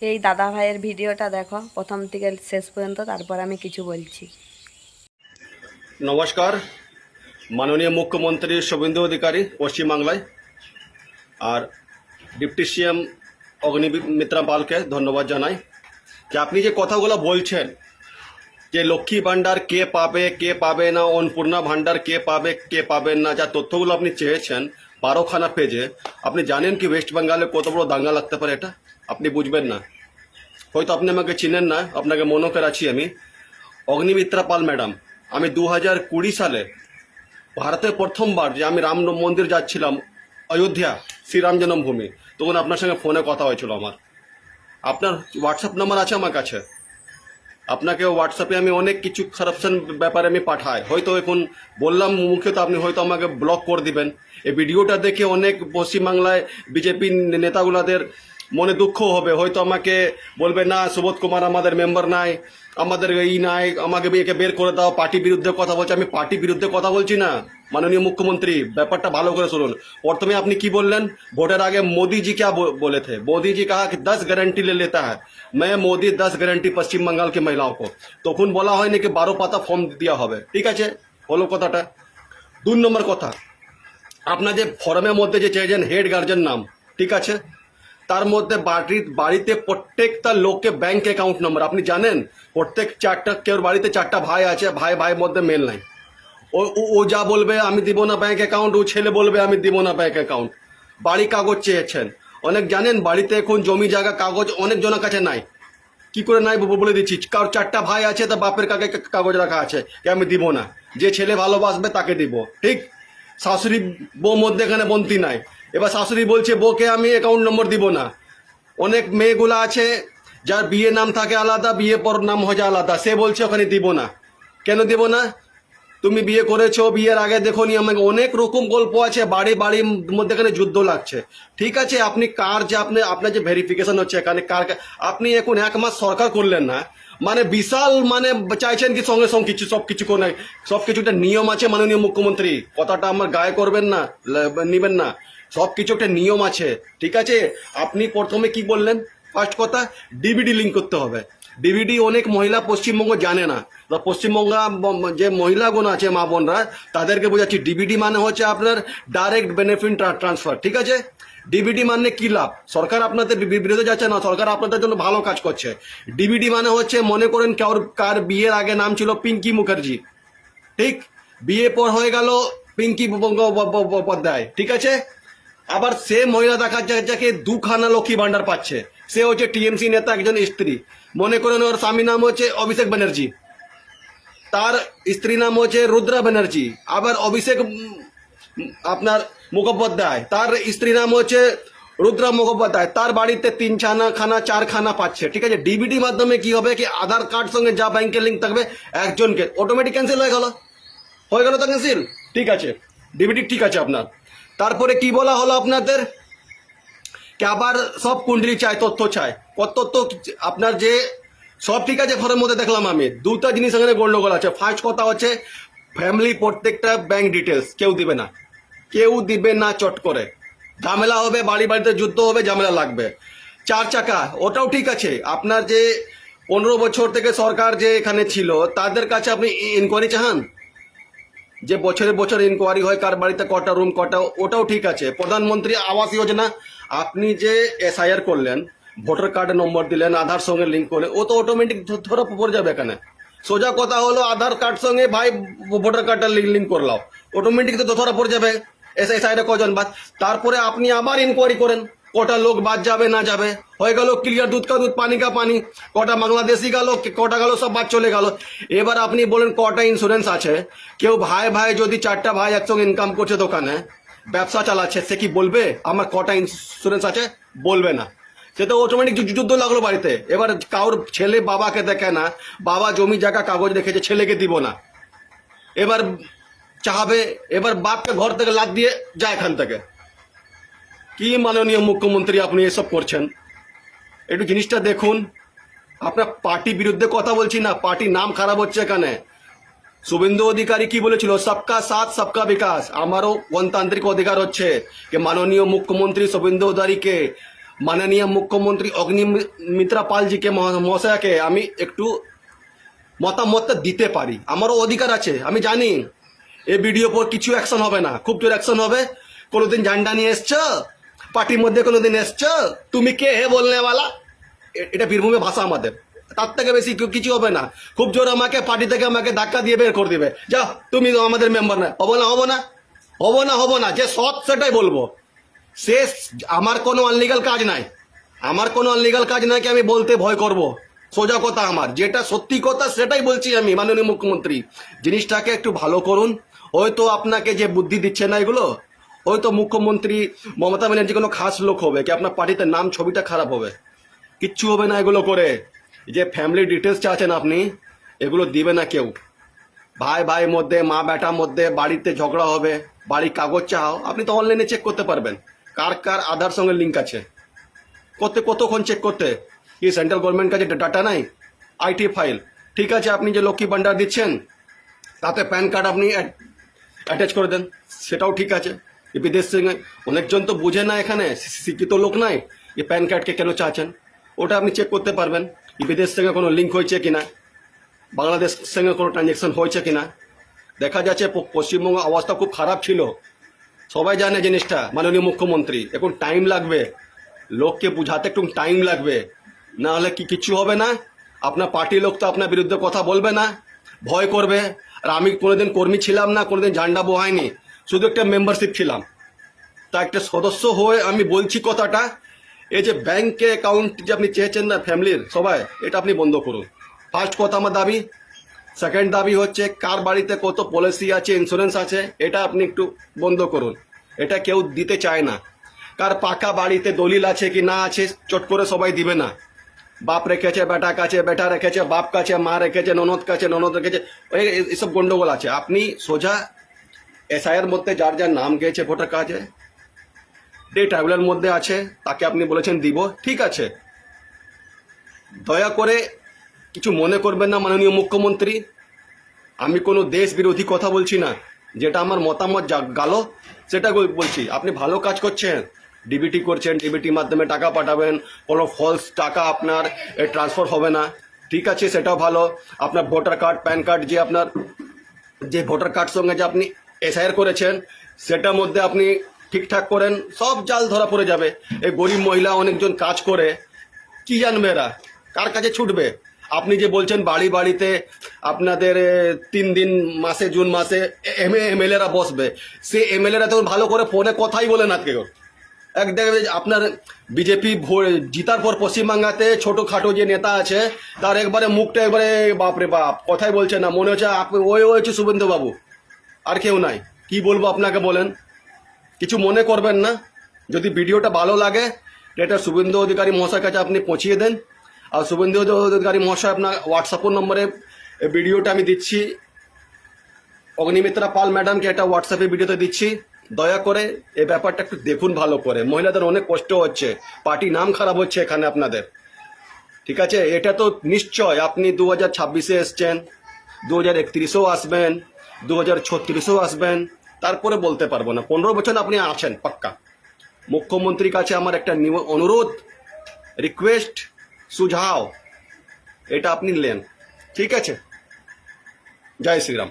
এই দাদা ভাইয়ের ভিডিওটা দেখো প্রথম থেকে শেষ পর্যন্ত, তারপর আমি কিছু বলছি। নমস্কার। মাননীয় মুখ্যমন্ত্রী শুভেন্দু অধিকারী পশ্চিমবাংলায় আর ডিপটি সিএম অগ্নিমিত্রা পালকে ধন্যবাদ জানাই যে আপনি যে কথাগুলো বলছেন যে লক্ষ্মী ভাণ্ডার কে পাবে না, অন্নপূর্ণা ভাণ্ডার কে পাবেন না, যা তথ্যগুলো আপনি চেয়েছেন 12খানা পেজে, আপনি জানেন কি ওয়েস্ট বেঙ্গলে কত বড় দাঙ্গা লাগতে পারে? এটা আপনি বুঝবেন না, হয়তো আপনি আমাকে চিনেন না, আপনাকে মনে করাচ্ছি আমি অগ্নিমিত্রা পাল ম্যাডাম। আমি 2020 সালে ভারতের প্রথমবার যে আমি রাম মন্দির যাচ্ছিলাম অযোধ্যা, শ্রীরাম জন্মভূমি, তখন আপনার সঙ্গে ফোনে কথা হয়েছিল আমার। আপনার হোয়াটসঅ্যাপ নাম্বার আছে আমার কাছে, আপনাকে হোয়াটসঅ্যাপে আমি অনেক কিছু কারাপশন ব্যাপারে আমি পাঠাই, হয়তো এখন বললাম মুখে তো আপনি হয়তো আমাকে ব্লক করে দিবেন। এই ভিডিওটা দেখে অনেক পশ্চিমবাংলায় বিজেপি নেতাগুলাদের মনে দুঃখ হবে, হয়তো আমাকে বলবে না সুবোধ কুমার আমাদের মেম্বার নাই, আমাদের এই নাই, আমাকে একে বের করে দাও, পার্টি বিরুদ্ধে কথা বলছে। আমি পার্টি বিরুদ্ধে কথা বলছি না মাননীয় মুখ্যমন্ত্রী, ব্যাপারটা ভালো করে শুনুন। প্রথমে আপনি কি বললেন, ভোটের আগে मोदी जी क्या बोले थे? मोदी जी कहा कि 10 गारंटी ले लेता है, मैं मोदी 10 गारंटी पश्चिम बंगाल की महिलाओं को। তখন বলা হয়নি কি 12 পাতা ফর্ম দেওয়া হবে, ঠিক আছে, হলো কথাটা। 2 নম্বর কথা, আপনার যে ফর্মের মধ্যে যে চেয়েছেন হেড গার্জেন নাম, ঠিক আছে, তার মধ্যে বাড়িতে প্রত্যেকটা লোককে ব্যাংক অ্যাকাউন্ট নাম্বার, আপনি জানেন প্রত্যেক কেউ বাড়িতে 4টা ভাই আছে, ভাইয়ের মধ্যে মেল নাই। ও যা বলবে আমি দিব না ব্যাংক অ্যাকাউন্ট, ও ছেলে বলবে আমি দিব না ব্যাংক অ্যাকাউন্ট। বাড়ি কাগজ চেয়েছেন, অনেক জানেন বাড়িতে এখন জমি জায়গা কাগজ অনেক জনের কাছে নাই। কি করে নাই বলে দিচ্ছি, কারোর 4টা ভাই আছে, তা বাপের কাগজ রাখা আছে যে আমি দিব না, যে ছেলে ভালোবাসবে তাকে দিব, ঠিক। শাশুড়ি বউ মধ্যে এখানে বন্তি নাই, এবার শাশুড়ি বলছে বউকে আমি অ্যাকাউন্ট নম্বর দিব না। অনেক মেয়েগুলো আছে যার বিয়ে নাম থাকে আলাদা, বিয়ে পর নাম হয়ে যায় আলাদা, সে বলছে ওখানে দিব না। কেন দিব না? তুমি বিয়ে করেছো, বিয়ের আগে দেখো নি আমাকে, অনেক রকম গল্প আছে, বাড়ির মধ্যে এখানে যুদ্ধ লাগছে, ঠিক আছে। আপনি কার যে আপনার যে ভেরিফিকেশন হচ্ছে এখানে কার, আপনি এখন 1 মাস সরকার করলেন না, মানে বিশাল মানে চাইছেন কি সঙ্গে সঙ্গে কিছু সবকিছু করে, সবকিছু একটা নিয়ম আছে মাননীয় মুখ্যমন্ত্রী, কথাটা আমার গায়ে করবেন না, নিবেন না, সবকিছু একটা নিয়ম আছে, ঠিক আছে। আপনি প্রথমে কি বললেন, ফার্স্ট কথা ডিবিডি লিঙ্ক করতে হবে। ডিবিডি অনেক মহিলা পশ্চিমবঙ্গ জানে না, পশ্চিমবঙ্গ যে মহিলাগুলো আছে মা বোনরা তাদেরকে বোঝাচ্ছি, ডিবিডি মানে হচ্ছে আপনার ডাইরেক্ট বেনিফিট ট্রান্সফার, ঠিক আছে। ডিবিডি মানে কি লাভ? সরকার আপনাদের বিরুদ্ধে যাচ্ছে না, সরকার আপনাদের জন্য ভালো কাজ করছে। ডিবিডি মানে হচ্ছে, মনে করেন কার বিয়ের আগে নাম ছিল পিঙ্কি মুখার্জি, ঠিক, বিয়ে পর হয়ে গেল পিঙ্কি বন্দ্যোপাধ্যায়, ঠিক আছে। আবার সে মহিলা দেখা যায় যাকে 2খানা লক্ষ্মী ভান্ডার পাচ্ছে, সে হচ্ছে টিএমসি নেতা একজন স্ত্রী, মনে করেন ওর স্বামী নাম হচ্ছে অভিষেক ব্যানার্জি, তার স্ত্রী নাম হচ্ছে রুদ্রা ব্যানার্জি। আবার অভিষেক আপনার মুখোপাধ্যায়, তার স্ত্রী নাম হচ্ছে রুদ্রা মুখোপাধ্যায়, তার বাড়িতে 3খানা 4খানা পাচ্ছে, ঠিক আছে। ডিবিডি মাধ্যমে কি হবে কি আধার কার্ড সঙ্গে যা ব্যাংকের লিঙ্ক থাকবে একজনকে অটোমেটিক ক্যান্সেল হয়ে গেল তো ক্যান্সেল, ঠিক আছে, ডিবিডি ঠিক আছে আপনার। তারপরে কি বলা হলো আপনাদের কি আবার সব কুণ্ডলি চাই, তথ্য চাই, কত তথ্য আপনার যে সব ঠিক আছে, ফর্মের মধ্যে দেখলাম আমি 2টা জিনিস এখানে গন্ডগোল আছে। ফার্স্ট কথা হচ্ছে ফ্যামিলি প্রত্যেকটা ব্যাংক ডিটেলস কেউ দিবে না, চট করে ঝামেলা হবে, বাড়িতে যুদ্ধ হবে, ঝামেলা লাগবে। 4 চাকা ওটাও ঠিক আছে, আপনার যে 15 বছর থেকে সরকার যে এখানে ছিল তাদের কাছে আপনি ইনকোয়ারি চাহান, যে বছর ইনকোয়ারি হয় কার বাড়িতে কটা রুম কটা, ওটাও ঠিক আছে। প্রধানমন্ত্রী আবাস যোজনা আপনি যে এসআইআর করলেন, ভোটার কার্ডে নম্বর দিলেন, আধার সঙ্গে লিঙ্ক করলেন, ও তো অটোমেটিক ধরা পড়ে যাবে এখানে। সোজা কথা হলো আধার কার্ড সঙ্গে ভাই ভোটার কার্ডটা লিঙ্ক করলাও, অটোমেটিক তো ধরা পড়ে যাবে এসআইআর কজন বাদ। তারপরে আপনি আবার ইনকোয়ারি করেন কটা লোক বাদ যাবে না যাবে, হয়ে গেল ক্লিয়ার, দুধ কা দুধ পানি কা পানি, কটা বাংলাদেশি গেল কটা গেল সব বাদ চলে গেল। এবার আপনি বলেন কটা ইন্স্যুরেন্স আছে, কেউ ভাই যদি 4টা ভাই একসঙ্গে ইনকাম করছে, দোকানে ব্যবসা চালাচ্ছে, সে কি বলবে আমার কটা ইন্স্যুরেন্স আছে? বলবে না, সে তো অটোমেটিক যুদ্ধ লাগলো বাড়িতে। এবার কারোর ছেলে বাবাকে দেখে না, বাবা জমি জায়গা কাগজ রেখেছে, ছেলেকে দিব না, এবার চাহাবে, এবার বাপকে ঘর থেকে লাদ দিয়ে যায় এখান থেকে। কি মাননীয় মুখ্যমন্ত্রী আপনি এসব করছেন? একটু জিনিসটা দেখুন। আপনার পার্টি বিরুদ্ধে কথা বলছি না, পার্টি নাম খারাপ হচ্ছে এখানে। শুভেন্দু অধিকারী কি বলেছিল, সবকা সাথ সবকা বিকাশ। আমারও গণতান্ত্রিক অধিকার হচ্ছে যে মাননীয় মুখ্যমন্ত্রী শুভেন্দু অধিকারীকে মাননীয় মুখ্যমন্ত্রী অগ্নিমিত্রা পালজিকে মহাশয়াকে আমি একটু মতামত দিতে পারি, আমারও অধিকার আছে। আমি জানি এই ভিডিও পর কিছু অ্যাকশন হবে না, খুব জোর অ্যাকশন হবে। কোনোদিন ঝান্ডা নিয়ে এসছ পার্টির মধ্যে, কোনোদিন এসছ তুমি কে হে বলনেওয়ালা, এটা বীরভূমে ভাষা আমাদের, তার থেকে বেশি কিছু হবে না। খুব জোর আমাকে পার্টি থেকে আমাকে ধাক্কা দিয়ে বের করে দিবে, যা তুমি আমাদের মেম্বার না। হবো না, হবো না, হবো না, হবো না, যে সৎ সেটাই বলবো। শেষ, আমার কোনো আনলিগাল কাজ নাই, আমার কোনো আনলিগাল কাজ নাই কি আমি বলতে ভয় করব। সোজা কথা, আমার যেটা সত্যি কথা সেটাই বলছি আমি। মাননীয় মুখ্যমন্ত্রী, জিনিসটাকে একটু ভালো করুন। হয়তো আপনাকে যে বুদ্ধি দিচ্ছে না এগুলো, হয়তো মুখ্যমন্ত্রী মমতা ব্যানার্জি কোনো খাস লোক হবে কি আপনার পার্টিতে নাম ছবিটা খারাপ হবে, কিচ্ছু হবে না এগুলো করে। যে ফ্যামিলি ডিটেলস চাচ্ছেন আপনি, এগুলো দিবে না কেউ। ভাই ভাইয়ের মধ্যে, মা বেটার মধ্যে বাড়িতে ঝগড়া হবে, বাড়ির কাগজ চাও, আপনি তো অনলাইনে চেক করতে পারবেন কার কার আধার সঙ্গে লিঙ্ক আছে। কতক্ষণ চেক করতে, কি সেন্ট্রাল গভর্নমেন্ট কাছে ডাটা নাই? আইটি ফাইল, ঠিক আছে, আপনি যে লক্ষ্মী ভান্ডার দিচ্ছেন তাতে প্যান কার্ড আপনি অ্যাটাচ করে দেন, সেটাও ঠিক আছে। বিদেশ থেকে অনেকজন তো বুঝে না, এখানে শিক্ষিত লোক নাই, এই প্যান কার্ডকে কেন চাচ্ছেন, ওটা আপনি চেক করতে পারবেন। বিদেশ থেকে কোনো লিঙ্ক হয়েছে কিনা, বাংলাদেশ সঙ্গে কোনো ট্রানজ্যাকশন হয়েছে কিনা। দেখা যাচ্ছে পশ্চিমবঙ্গের অবস্থা খুব খারাপ ছিল, সবাই জানে জিনিসটা। মাননীয় মুখ্যমন্ত্রী, এখন টাইম লাগবে, লোককে বুঝাতে একটু টাইম লাগবে, না হলে কিচ্ছু হবে না। আপনার পার্টির লোক তো আপনার বিরুদ্ধে কথা বলবে না, ভয় করবে। আর আমি কোনোদিন কর্মী ছিলাম না, কোনোদিন ঝান্ডা বহাইনি, শুধু একটা মেম্বারশিপ ছিলাম। তা একটা সদস্য হয়ে আমি বলছি কথাটা, এই যে ব্যাংকে অ্যাকাউন্ট যে আপনি চেয়েছেন না ফ্যামিলির সবাই, এটা আপনি বন্ধ করুন। ফার্স্ট কথা আমার দাবি। সেকেন্ড দাবি হচ্ছে কার বাড়িতে কত পলিসি আছে, ইন্স্যুরেন্স আছে, এটা আপনি একটু বন্ধ করুন। এটা কেউ দিতে চায় না। কার পাকা বাড়িতে দলিল আছে কি না আছে চট করে সবাই দিবে না। বাপ রেখেছে বেটা কাছে, বেটা রেখেছে বাপ কাছে, মা রেখেছে ননদ কাছে, ননদ রেখেছে, এইসব গন্ডগোল আছে। আপনি সোজা এসআইয়ের মধ্যে যার যার নাম গিয়েছে ভোটার কার্ডে, ডে ট্রাভেলের মধ্যে আছে, তাকে আপনি বলেছেন দিব, ঠিক আছে। দয়া করে কিছু মনে করবেন না মাননীয় মুখ্যমন্ত্রী, আমি কোনো দেশ বিরোধী কথা বলছি না, যেটা আমার মতামত গালো সেটা বলছি। আপনি ভালো কাজ করছেন, ডিবিটি করছেন, ডিবিটির মাধ্যমে টাকা পাঠাবেন, কোনো ফলস টাকা আপনার ট্রান্সফার হবে না, ঠিক আছে, সেটাও ভালো। আপনার ভোটার কার্ড, প্যান কার্ড, যে আপনার যে ভোটার কার্ড সঙ্গে যে আপনি এসআইআর করেছেন, সেটার মধ্যে আপনি ঠিকঠাক করেন, সব জাল ধরা পড়ে যাবে। এই গরিব মহিলা অনেকজন কাজ করে, কি জানবে এরা, কার কাছে ছুটবে? আপনি যে বলছেন বাড়ি বাড়িতে আপনাদের 3 দিন মাসে, জুন মাসে এমএলএরা বসবে, সে এমএলএরা তো ভালো করে ফোনে কথাই বলে না কেউ। এক দেখবে আপনার বিজেপি জিতার পর পশ্চিমবাংলাতে ছোটোখাটো যে নেতা আছে, তার একবারে মুখটা একবারে বাপরে বাপ, কথাই বলছে না, মনে হচ্ছে ওই হচ্ছে শুভেন্দু বাবু, আর কেউ নাই। কি বলবো আপনাকে বলেন, কিছু মনে করবেন না। যদি ভিডিওটা ভালো লাগে, এটা শুভেন্দু অধিকারী মহাশয়ের কাছে আপনি পৌঁছিয়ে দেন। আর শুভেন্দু অধিকারী মহাশয় আপনার হোয়াটসঅ্যাপ নম্বরে ভিডিওটা আমি দিচ্ছি, অগ্নিমিত্রা পাল ম্যাডামকে এটা হোয়াটসঅ্যাপে ভিডিওতে দিচ্ছি। দয়া করে এই ব্যাপারটা একটু দেখুন ভালো করে, মহিলাদের অনেক কষ্ট হচ্ছে, পার্টি নাম খারাপ হচ্ছে এখানে আপনাদের, ঠিক আছে। এটা তো নিশ্চয় আপনি 2026-এ এসছেন, 2031-এও আসবেন, 2036-এও আসবেন, তারপরে বলতে পারবো না। 15 বছর আপনি আছেন পাক্কা। মুখ্যমন্ত্রীর কাছে আমার একটা অনুরোধ, রিকোয়েস্ট, সুঝাও, এটা আপনি নেন, ঠিক আছে। জয় শ্রীরাম।